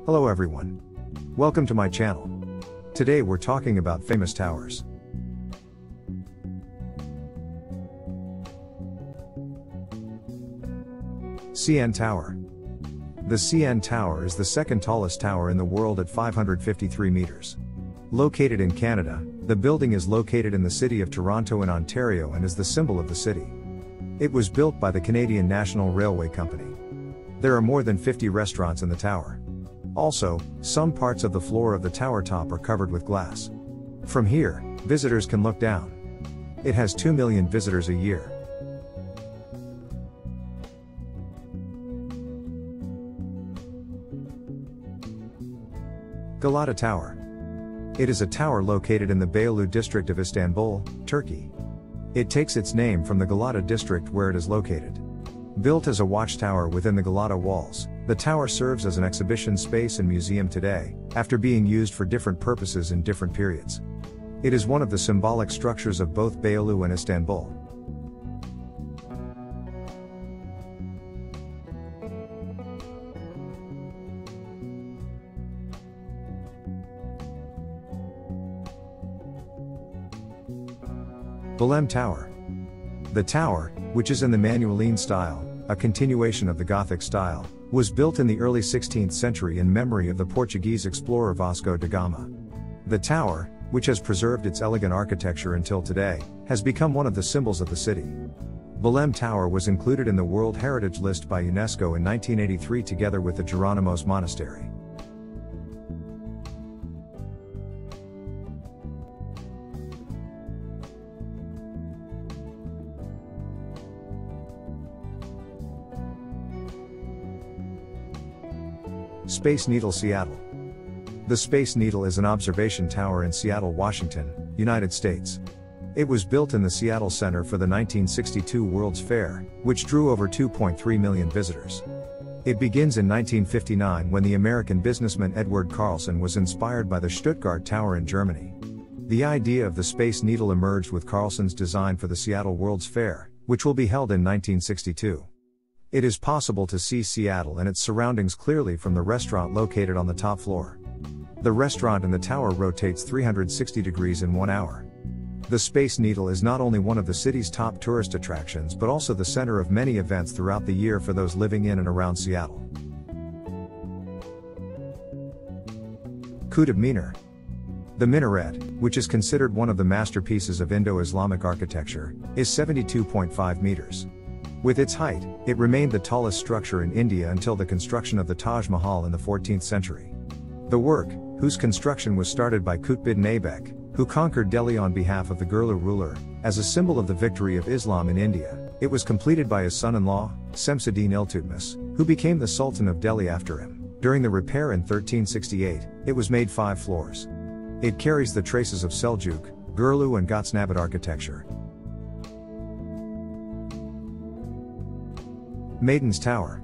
Hello everyone. Welcome to my channel. Today we're talking about famous towers. CN Tower. The CN Tower is the second tallest tower in the world at 553 meters. Located in Canada, the building is located in the city of Toronto in Ontario and is the symbol of the city. It was built by the Canadian National Railway Company. There are more than 50 restaurants in the tower. Also, some parts of the floor of the tower top are covered with glass. From here, visitors can look down. It has 2 million visitors a year. Galata Tower. It is a tower located in the Beyoğlu district of Istanbul, Turkey. It takes its name from the Galata district where it is located. Built as a watchtower within the Galata walls, the tower serves as an exhibition space and museum today, after being used for different purposes in different periods. It is one of the symbolic structures of both Beyoğlu and Istanbul. Belém Tower. The tower, which is in the Manueline style, a continuation of the Gothic style, was built in the early 16th century in memory of the Portuguese explorer Vasco da Gama. The tower, which has preserved its elegant architecture until today, has become one of the symbols of the city. Belém Tower was included in the World Heritage List by UNESCO in 1983 together with the Jeronimos Monastery. Space Needle Seattle. The Space Needle is an observation tower in Seattle, Washington, United States. It was built in the Seattle Center for the 1962 World's Fair, which drew over 2.3 million visitors. It begins in 1959 when the American businessman Edward Carlson was inspired by the Stuttgart Tower in Germany. The idea of the Space Needle emerged with Carlson's design for the Seattle World's Fair, which will be held in 1962. It is possible to see Seattle and its surroundings clearly from the restaurant located on the top floor. The restaurant in the tower rotates 360 degrees in 1 hour. The Space Needle is not only one of the city's top tourist attractions but also the center of many events throughout the year for those living in and around Seattle. Qutb Minar. The minaret, which is considered one of the masterpieces of Indo-Islamic architecture, is 72.5 meters. With its height, it remained the tallest structure in India until the construction of the Taj Mahal in the 14th century. The work, whose construction was started by Qutbuddin Aibak, who conquered Delhi on behalf of the Gurlu ruler, as a symbol of the victory of Islam in India, it was completed by his son-in-law, Şemseddin Iltutmiş, who became the Sultan of Delhi after him. During the repair in 1368, it was made 5 floors. It carries the traces of Seljuk, Gurlu and Ghaznavid architecture. Maiden's Tower.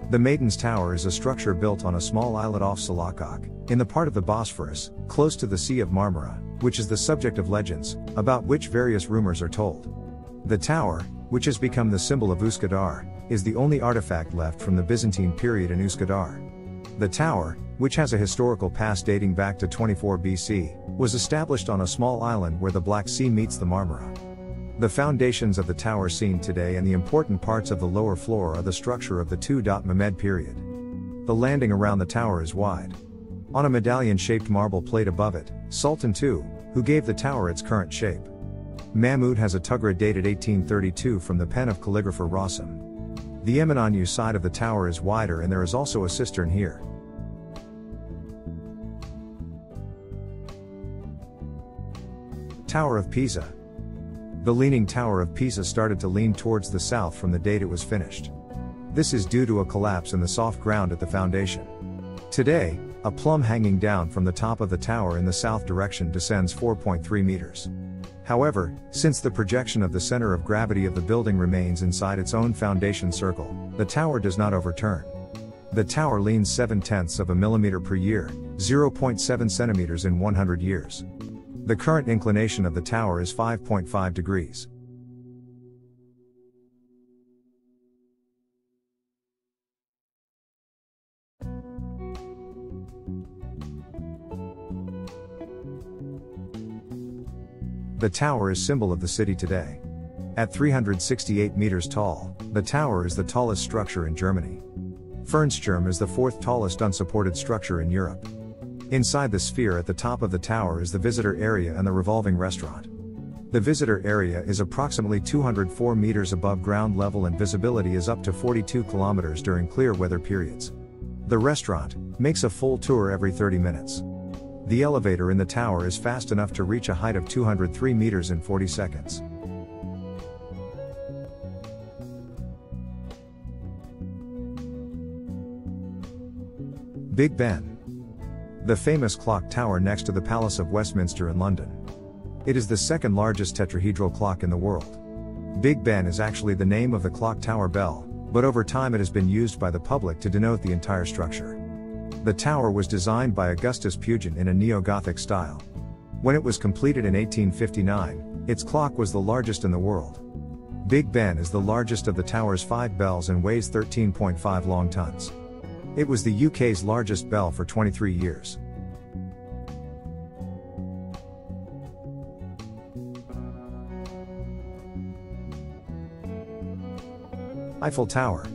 The Maiden's Tower is a structure built on a small islet off Salakak, in the part of the Bosphorus, close to the Sea of Marmara, which is the subject of legends, about which various rumors are told. The tower, which has become the symbol of Üsküdar, is the only artifact left from the Byzantine period in Üsküdar. The tower, which has a historical past dating back to 24 BC, was established on a small island where the Black Sea meets the Marmara. The foundations of the tower seen today and the important parts of the lower floor are the structure of the 2. Mehmed period. The landing around the tower is wide. On a medallion-shaped marble plate above it, Sultan II, who gave the tower its current shape. Mahmud has a tugra dated 1832 from the pen of calligrapher Rasim. The Eminönü side of the tower is wider and there is also a cistern here. Tower of Pisa. The Leaning Tower of Pisa started to lean towards the south from the date it was finished. This is due to a collapse in the soft ground at the foundation. Today, a plumb hanging down from the top of the tower in the south direction descends 4.3 meters. However, since the projection of the center of gravity of the building remains inside its own foundation circle, the tower does not overturn. The tower leans 0.7 of a millimeter per year, 0.7 centimeters in 100 years. The current inclination of the tower is 5.5 degrees. The tower is symbol of the city today. At 368 meters tall, the tower is the tallest structure in Germany. FERNSEHTURM is the fourth tallest unsupported structure in Europe. Inside the sphere at the top of the tower is the visitor area and the revolving restaurant. The visitor area is approximately 204 meters above ground level and visibility is up to 42 kilometers during clear weather periods. The restaurant makes a full tour every 30 minutes. The elevator in the tower is fast enough to reach a height of 203 meters in 40 seconds. Big Ben. The famous clock tower next to the Palace of Westminster in London. It is the second largest tetrahedral clock in the world. Big Ben is actually the name of the clock tower bell, but over time it has been used by the public to denote the entire structure. The tower was designed by Augustus Pugin in a neo-Gothic style. When it was completed in 1859, its clock was the largest in the world. Big Ben is the largest of the tower's 5 bells and weighs 13.5 long tons. It was the UK's largest bell for 23 years. Eiffel Tower.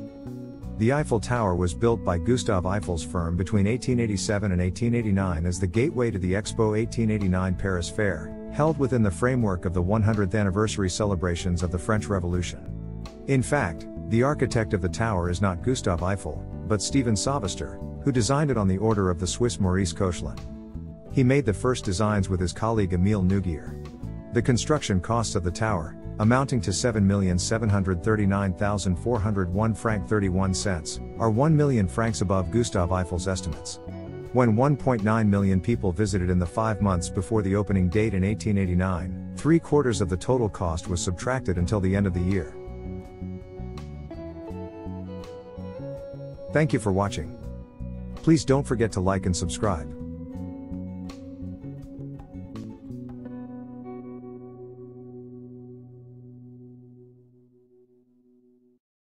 The Eiffel Tower was built by Gustave Eiffel's firm between 1887 and 1889 as the gateway to the Expo 1889 Paris Fair, held within the framework of the 100th anniversary celebrations of the French Revolution. In fact, the architect of the tower is not Gustave Eiffel, but Stephen Sauvestre, who designed it on the order of the Swiss Maurice Koechlin. He made the first designs with his colleague Émile Noguier. The construction costs of the tower, amounting to 7,739,401 franc 31 cents, are 1 million francs above Gustave Eiffel's estimates. When 1.9 million people visited in the 5 months before the opening date in 1889, 3/4 of the total cost was subtracted until the end of the year. Thank you for watching. Please don't forget to like and subscribe.